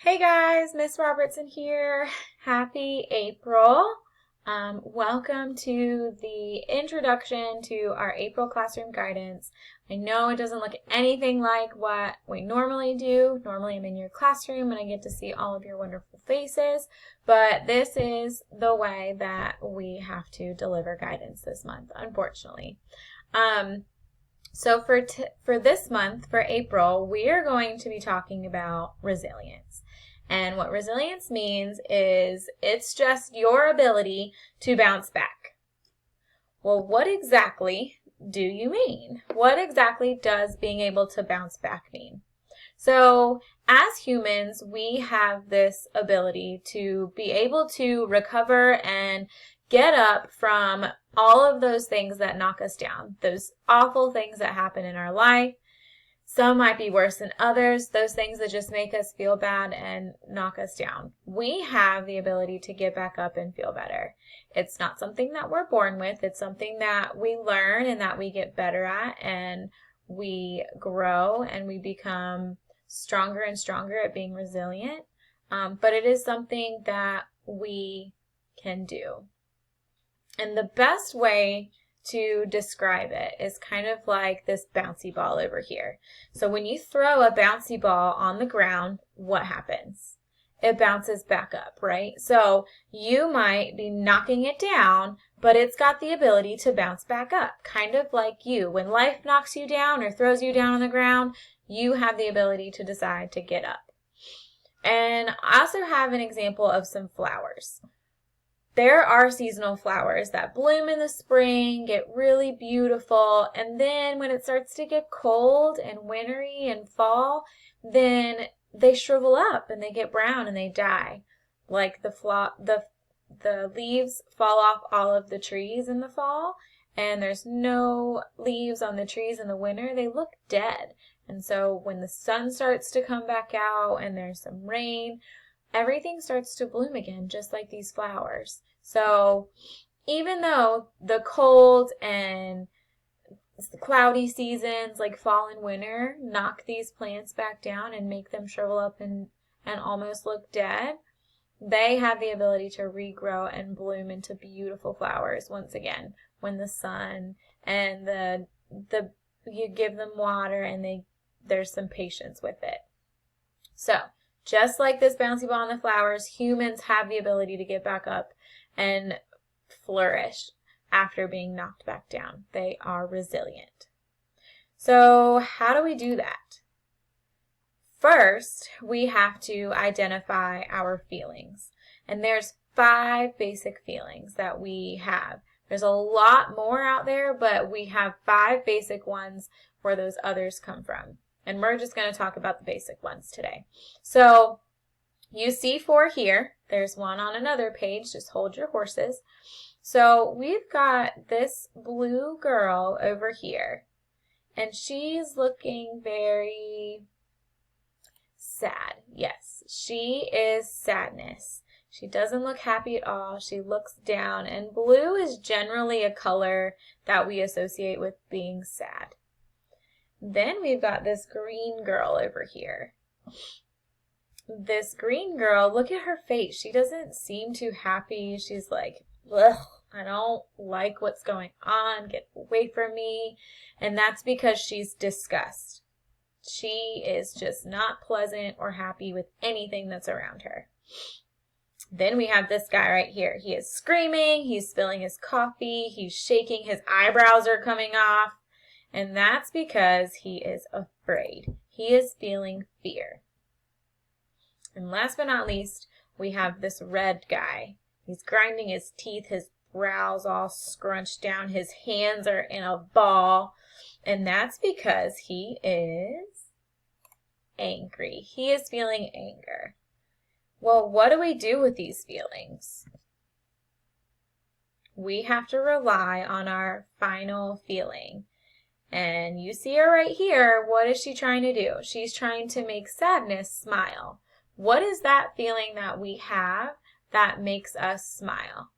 Hey guys, Miss Robertson here. Happy April. Welcome to the introduction to our April classroom guidance. I know it doesn't look anything like what we normally do. Normally I'm in your classroom and I get to see all of your wonderful faces, but this is the way that we have to deliver guidance this month, unfortunately. So for this month, for April, we are going to be talking about resilience. And what resilience means is it's just your ability to bounce back. Well, what exactly do you mean? What exactly does being able to bounce back mean? So as humans, we have this ability to be able to recover and get up from all of those things that knock us down, those awful things that happen in our life. Some might be worse than others, those things that just make us feel bad and knock us down. We have the ability to get back up and feel better. It's not something that we're born with. It's something that we learn and that we get better at, and we grow and we become stronger and stronger at being resilient. But it is something that we can do. And the best way to describe it is kind of like this bouncy ball over here. So when you throw a bouncy ball on the ground, what happens? It bounces back up, right? So you might be knocking it down, but it's got the ability to bounce back up, kind of like you. When life knocks you down or throws you down on the ground, you have the ability to decide to get up. And I also have an example of some flowers. There are seasonal flowers that bloom in the spring, get really beautiful, and then when it starts to get cold and wintry and fall, then they shrivel up and they get brown and they die. Like the leaves fall off all of the trees in the fall, and there's no leaves on the trees in the winter. They look dead. And so when the sun starts to come back out and there's some rain, everything starts to bloom again, just like these flowers. So even though the cold and the cloudy seasons like fall and winter knock these plants back down and make them shrivel up and almost look dead, they have the ability to regrow and bloom into beautiful flowers once again when the sun and the you give them water and there's some patience with it. So just like this bouncy ball and the flowers, humans have the ability to get back up and flourish after being knocked back down. They are resilient. So how do we do that? First, we have to identify our feelings. And there's 5 basic feelings that we have. There's a lot more out there, but we have 5 basic ones where those others come from. And we're just going to talk about the basic ones today. So you see 4 here. There's one on another page. Just hold your horses. So we've got this blue girl over here. And she's looking very sad. Yes, she is sadness. She doesn't look happy at all. She looks down. And blue is generally a color that we associate with being sad. Then we've got this green girl over here. This green girl, look at her face. She doesn't seem too happy. She's like, ugh, I don't like what's going on. Get away from me. And that's because she's disgust. She is just not pleasant or happy with anything that's around her. Then we have this guy right here. He is screaming. He's spilling his coffee. He's shaking. His eyebrows are coming off. And that's because he is afraid. He is feeling fear. And last but not least, we have this red guy. He's grinding his teeth, his brows all scrunched down, his hands are in a ball. And that's because he is angry. He is feeling anger. Well, what do we do with these feelings? We have to rely on our final feeling. And you see her right here. What is she trying to do? She's trying to make sadness smile. What is that feeling that we have that makes us smile?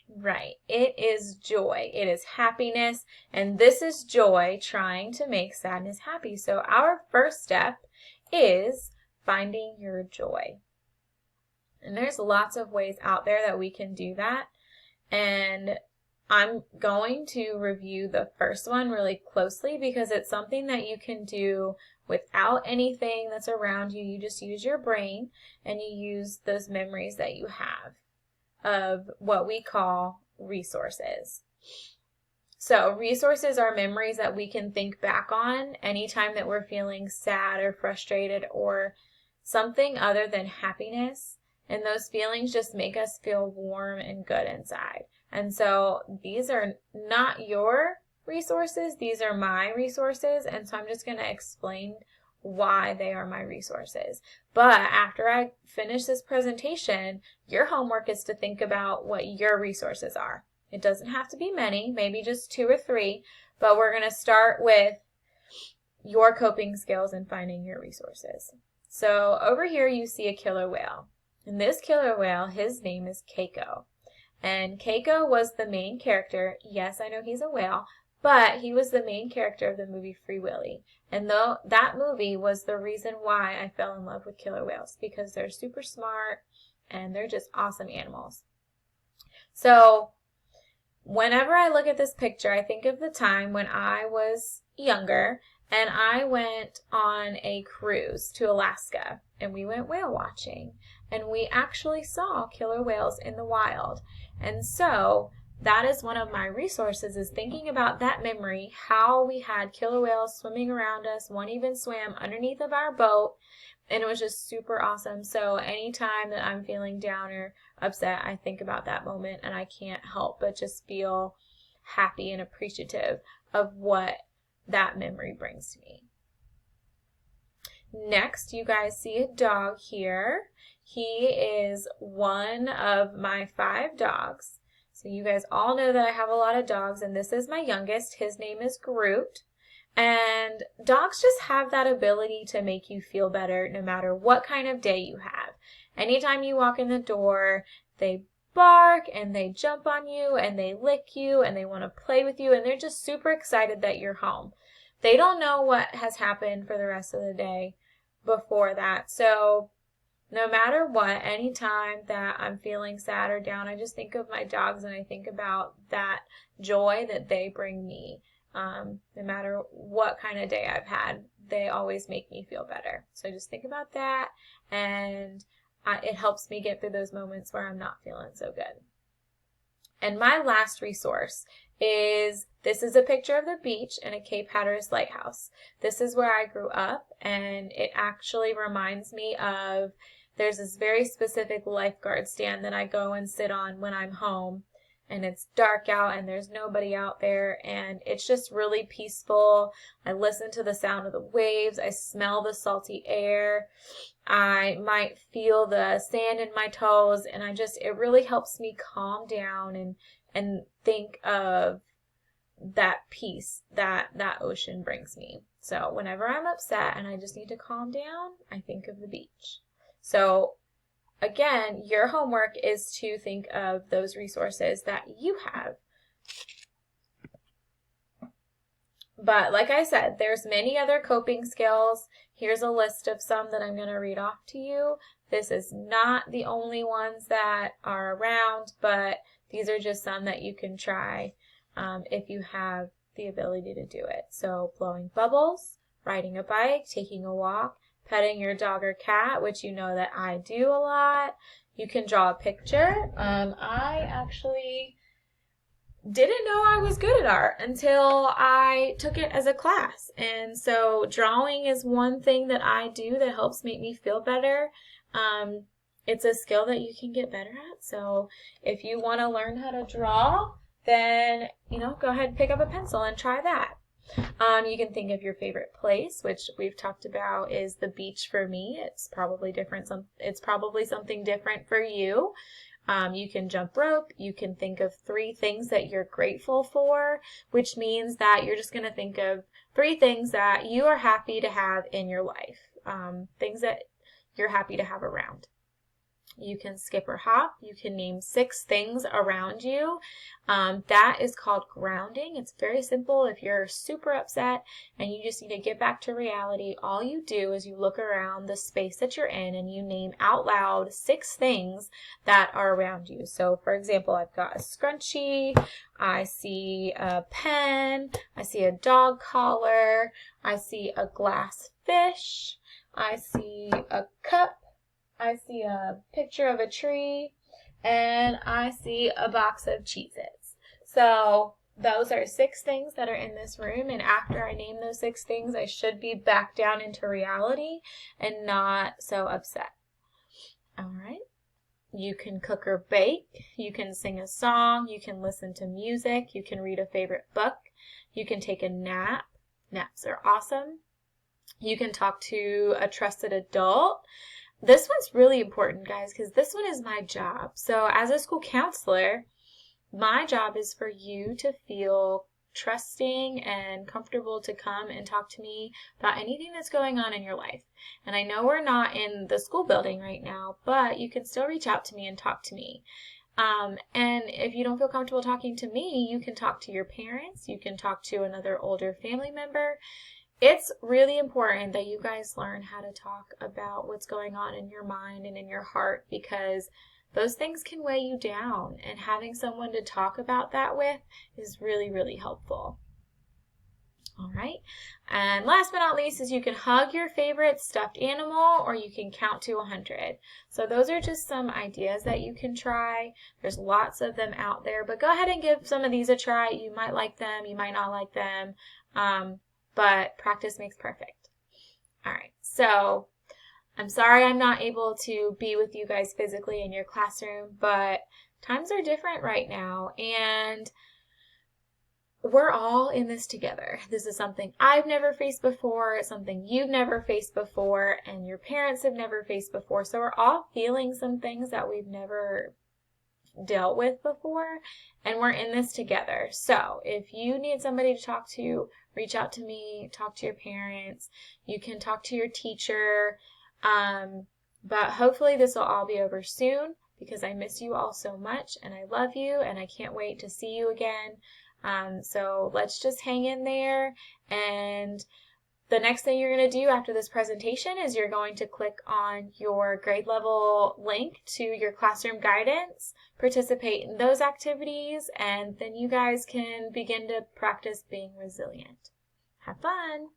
Right, it is joy. It is happiness. And this is joy trying to make sadness happy. So our first step is finding your joy. And there's lots of ways out there that we can do that. And I'm going to review the first one really closely because it's something that you can do without anything that's around you. You just use your brain and you use those memories that you have of what we call resources. So resources are memories that we can think back on anytime that we're feeling sad or frustrated or something other than happiness. And those feelings just make us feel warm and good inside. And so these are not your resources, these are my resources. And so I'm just going to explain why they are my resources. But after I finish this presentation, your homework is to think about what your resources are. It doesn't have to be many, maybe just 2 or 3, but we're going to start with your coping skills and finding your resources. So over here you see a killer whale. And this killer whale, his name is Keiko. And Keiko was the main character. Yes, I know he's a whale, but he was the main character of the movie Free Willy. And though that movie was the reason why I fell in love with killer whales, because they're super smart and they're just awesome animals. So whenever I look at this picture, I think of the time when I was younger and I went on a cruise to Alaska and we went whale watching and we actually saw killer whales in the wild. And so that is one of my resources, is thinking about that memory, how we had killer whales swimming around us. One even swam underneath of our boat, and it was just super awesome. So anytime that I'm feeling down or upset, I think about that moment, and I can't help but just feel happy and appreciative of what that memory brings to me. Next, you guys see a dog here. He is one of my 5 dogs. So you guys all know that I have a lot of dogs, and this is my youngest. His name is Groot. And dogs just have that ability to make you feel better no matter what kind of day you have. Anytime you walk in the door, they bark and they jump on you and they lick you and they want to play with you, and they're just super excited that you're home. They don't know what has happened for the rest of the day before that. So no matter what, anytime that I'm feeling sad or down, I just think of my dogs and I think about that joy that they bring me. No matter what kind of day I've had, they always make me feel better. So just think about that, and it helps me get through those moments where I'm not feeling so good. And my last resource is, this is a picture of the beach and a Cape Hatteras lighthouse. This is where I grew up, and it actually reminds me of, there's this very specific lifeguard stand that I go and sit on when I'm home, and it's dark out and there's nobody out there, and it's just really peaceful. I listen to the sound of the waves. I smell the salty air. I might feel the sand in my toes, and it really helps me calm down and think of that peace that ocean brings me. So whenever I'm upset and I just need to calm down, I think of the beach. So again, your homework is to think of those resources that you have. But like I said, there's many other coping skills. Here's a list of some that I'm going to read off to you. This is not the only ones that are around, but these are just some that you can try if you have the ability to do it. So blowing bubbles, riding a bike, taking a walk, petting your dog or cat, which you know that I do a lot. You can draw a picture. I actually didn't know I was good at art until I took it as a class. And so drawing is one thing that I do that helps make me feel better. It's a skill that you can get better at. So if you want to learn how to draw, then, go ahead and pick up a pencil and try that. You can think of your favorite place, which we've talked about is the beach for me. It's probably different. It's probably something different for you. You can jump rope. You can think of 3 things that you're grateful for, which means that you're just going to think of 3 things that you are happy to have in your life, things that you're happy to have around. You can skip or hop. You can name 6 things around you. That is called grounding. It's very simple. If you're super upset and you just need to get back to reality, all you do is you look around the space that you're in and you name out loud 6 things that are around you. So for example, I've got a scrunchie, I see a pen, I see a dog collar, I see a glass fish, I see a cup, I see a picture of a tree, and I see a box of Cheez-Its. So those are 6 things that are in this room, and after I name those 6 things, I should be back down into reality and not so upset. All right. You can cook or bake, you can sing a song, you can listen to music, you can read a favorite book, you can take a nap. Naps are awesome. You can talk to a trusted adult. This one's really important, guys, because this one is my job. So as a school counselor, my job is for you to feel trusting and comfortable to come and talk to me about anything that's going on in your life. And I know we're not in the school building right now, but you can still reach out to me and talk to me. And if you don't feel comfortable talking to me, you can talk to your parents, you can talk to another older family member. It's really important that you guys learn how to talk about what's going on in your mind and in your heart, because those things can weigh you down, and having someone to talk about that with is really, really helpful. All right. And last but not least is you can hug your favorite stuffed animal, or you can count to 100. So those are just some ideas that you can try. There's lots of them out there, but go ahead and give some of these a try. You might like them, you might not like them. But practice makes perfect. All right, so I'm sorry I'm not able to be with you guys physically in your classroom, but times are different right now, and we're all in this together. This is something I've never faced before, something you've never faced before, and your parents have never faced before. So we're all feeling some things that we've never dealt with before, and we're in this together. So if you need somebody to talk to, reach out to me, talk to your parents, you can talk to your teacher, but hopefully this will all be over soon, because I miss you all so much and I love you and I can't wait to see you again. So let's just hang in there, and the next thing you're going to do after this presentation is you're going to click on your grade level link to your classroom guidance, participate in those activities, and then you guys can begin to practice being resilient. Have fun!